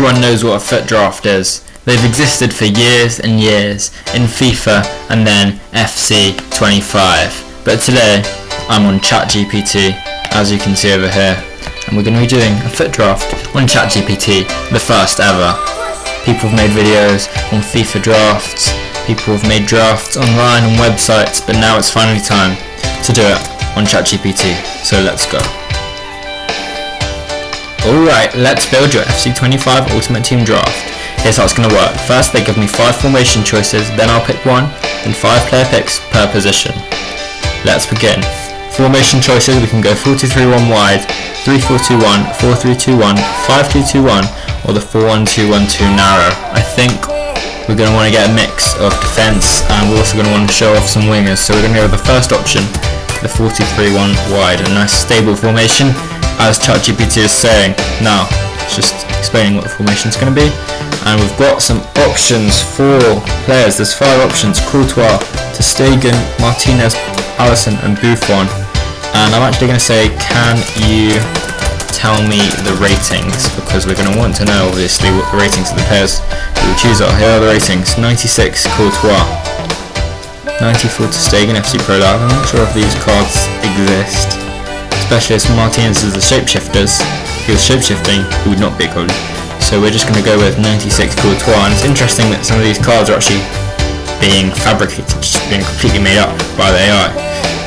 everyone knows what a FUT Draft is. They've existed for years and years in FIFA and then FC 25. But today, I'm on ChatGPT, as you can see over here, and we're going to be doing a FUT Draft on ChatGPT, the first ever. People have made videos on FIFA drafts, people have made drafts online on websites, but now it's finally time to do it on ChatGPT, so let's go. Alright, let's build your FC 25 Ultimate Team Draft. Here's how it's going to work. First they give me 5 formation choices, then I'll pick one, then 5 player picks per position. Let's begin. Formation choices, we can go 4-2-3-1 wide, 3-4-2-1, 4-3-2-1, 5-2-2-1, or the 4-1-2-1-2 narrow. I think we're going to want to get a mix of defence, and we're also going to want to show off some wingers, so we're going to go with the first option, the 4-2-3-1 wide, a nice stable formation, as ChatGPT is saying. Now, it's just explaining what the formation is going to be, and we've got some options for players. There's 5 options: Courtois, Ter Stegen, Martinez, Alisson, and Buffon. And I'm actually going to say, can you tell me the ratings, because we're going to want to know obviously what the ratings of the players that we choose are. Here are the ratings: 96 Courtois, 94 Ter Stegen, FC Pro Live. I'm not sure if these cards exist. Specialist Martinez is the shapeshifters. If he was shapeshifting, he would not be a goalie. So we're just going to go with 96 Courtois, and it's interesting that some of these cards are actually being fabricated, just being completely made up by the AI.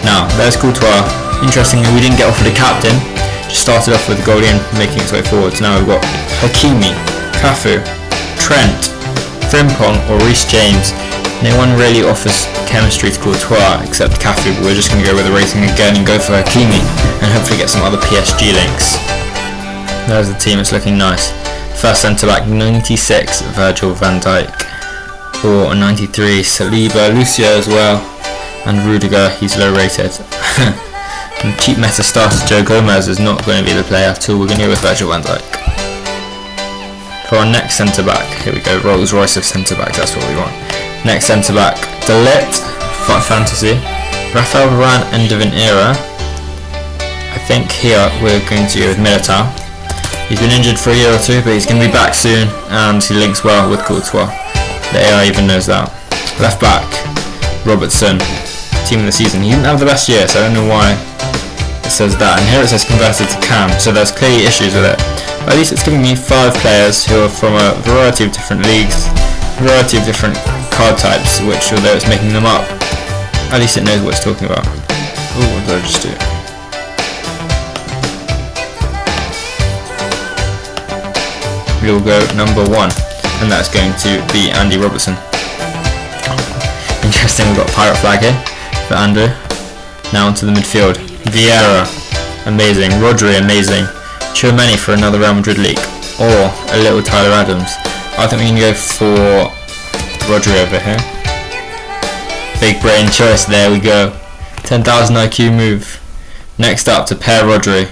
Now, there's Courtois. Interestingly, we didn't get offered a captain, just started off with the goalie and making its way forwards. Now we've got Hakimi, Cafu, Trent, Frimpong or Reece James. No one really offers chemistry to Courtois except Cafu, but we're just going to go with the rating again and go for Hakimi and hopefully get some other PSG links. There's the team, it's looking nice. First centre back, 96 Virgil van Dijk, or 93 Saliba, Lucio as well, and Rudiger, he's low rated. And cheap meta starter Joe Gomez is not going to be the player at all. We're going to go with Virgil van Dijk. For our next centre back, here we go, Rolls Royce of centre back, that's what we want. Next centre back, De Ligt, FUT Fantasy, Rafael Varane, end of an era. I think here we're going to go with Militao. He's been injured for a year or two, but he's going to be back soon, and he links well with Courtois. The AI even knows that. Left back, Robertson, team of the season. He didn't have the best year, so I don't know why it says that. And here it says converted to Cam, so there's clearly issues with it. But at least it's giving me 5 players who are from a variety of different leagues, a variety of different card types, which, although it's making them up, at least it knows what it's talking about. Oh, what did I just do? We'll go number 1, and that's going to be Andy Robertson. Interesting, we've got a pirate flag here for Andrew. Now onto the midfield. Vieira, amazing. Rodri, amazing. Tchouameni for another Real Madrid league, or a little Tyler Adams. I think we can go for Rodri over here. Big brain choice, there we go. 10,000 IQ move. Next up, to pair Rodri.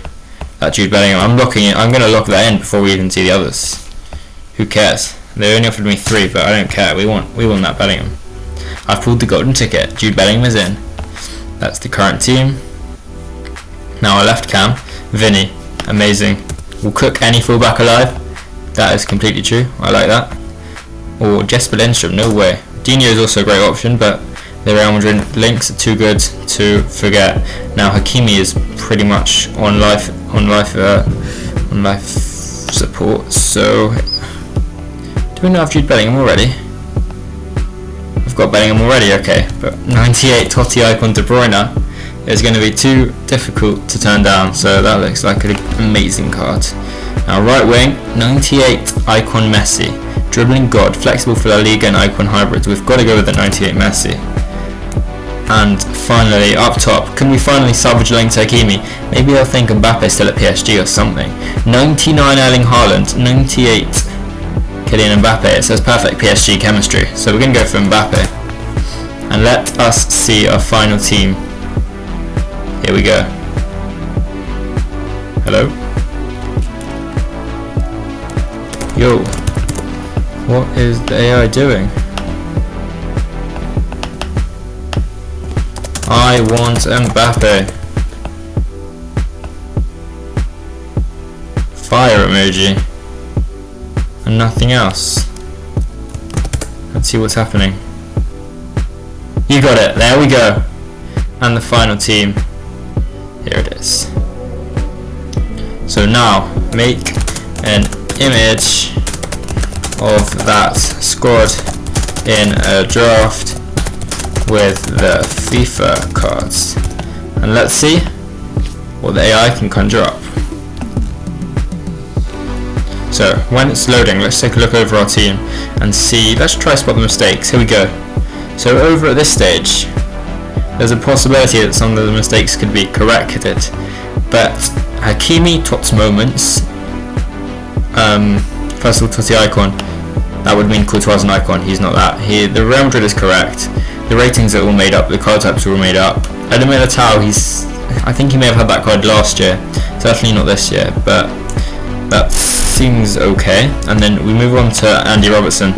That Jude Bellingham. I'm locking it. I'm going to lock that in before we even see the others. Who cares? They only offered me 3, but I don't care. We want that Bellingham. I've pulled the golden ticket. Jude Bellingham is in. That's the current team. Now our left cam, Vinny, amazing. Will cook any fullback alive. That is completely true. I like that. Or Jesper Lindstrom, no way. Dino is also a great option, but the Real Madrid links are too good to forget. Now Hakimi is pretty much on life support. So do we not have Jude Bellingham already? I've got Bellingham already, okay. But 98 Totti icon De Bruyne is going to be too difficult to turn down. So that looks like an amazing card. Now right wing, 98 icon Messi, dribbling god, flexible for La Liga and icon hybrids. We've got to go with the 98 Messi. And finally, up top, can we finally salvage link to Hakimi? Maybe they'll think Mbappe still at PSG or something. 99 Erling Haaland, 98 Kylian Mbappe. It says perfect PSG chemistry, so we're going to go for Mbappe. And let us see our final team. Here we go. Hello? Yo, what is the AI doing? I want Mbappe. Fire emoji. and nothing else. Let's see what's happening. You got it, there we go. And the final team, here it is. So now make an image of that squad in a draft with the FIFA cards, and let's see what the AI can conjure up. So when it's loading, let's take a look over our team and see. Let's try spot the mistakes. Here we go. So over at this stage, there's a possibility that some of the mistakes could be corrected, but Hakimi Tots moments, first of all Totti icon, that would mean Courtois an icon, he's not that. The Real Madrid is correct, the ratings are all made up, the card types are all made up. Eder Militao, I think he may have had that card last year, certainly not this year, but that seems okay. And then we move on to Andy Robertson.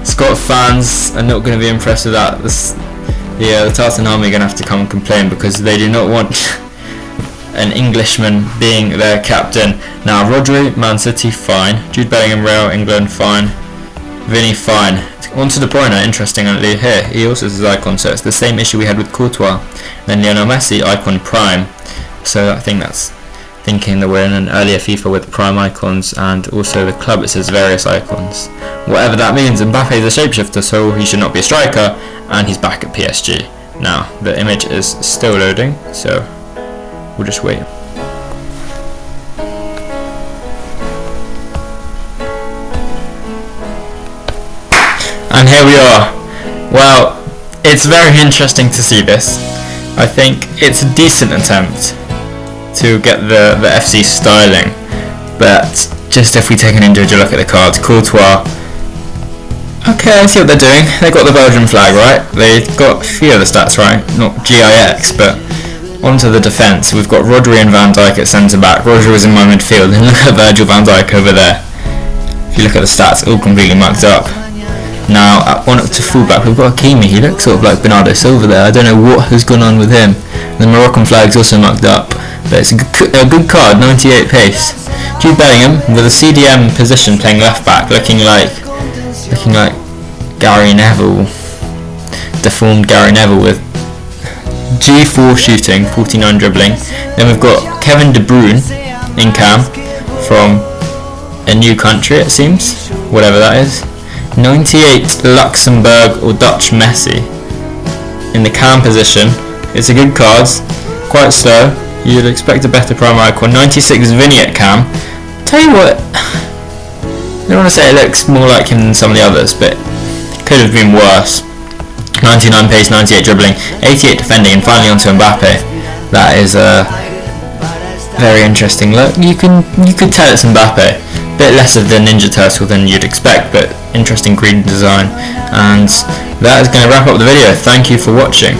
Scott fans are not going to be impressed with that. The Tartan Army are going to have to come and complain because they do not want an Englishman being their captain. Now Rodri, Man City, fine. Jude Bellingham, Real, England, fine. Vinny, fine. On to De Bruyne, interestingly here, he also has his icon, so it's the same issue we had with Courtois. Then Lionel Messi, icon prime. So I think that's thinking that we're in an earlier FIFA with prime icons, and also the club it says various icons. Whatever that means, Mbappe is a shapeshifter, so he should not be a striker, and he's back at PSG. Now, the image is still loading, so we'll just wait. And here we are. Well, it's very interesting to see this. I think it's a decent attempt to get the FC styling, but just if we take an individual look at the cards, Courtois, okay, I see what they're doing. They got the Belgian flag right, they got a few of the stats right, not GIX, but onto the defence. We've got Rodri and Van Dijk at centre back. Rodri was in my midfield, and look at Virgil van Dijk over there. If you look at the stats, all completely mucked up. Now on up to fullback, we've got Hakimi. He looks sort of like Bernardo Silva there. I don't know what has gone on with him. The Moroccan flag's also mucked up, but it's a good card, 98 pace. Jude Bellingham with a CDM position playing left back, looking like Gary Neville, deformed Gary Neville with G4 shooting, 49 dribbling. Then we've got Kevin De Bruyne in cam from a new country, it seems, whatever that is. 98 Luxembourg or Dutch Messi in the cam position. It's a good card, quite slow. You'd expect a better prime icon. 96 Vinny at cam. Tell you what, I don't want to say it looks more like him than some of the others, but it could have been worse. 99 pace, 98 dribbling, 88 defending, and finally onto Mbappe. That is a very interesting look. You could tell it's Mbappe. Bit less of the Ninja Turtle than you'd expect, but interesting green design. And that is going to wrap up the video. Thank you for watching.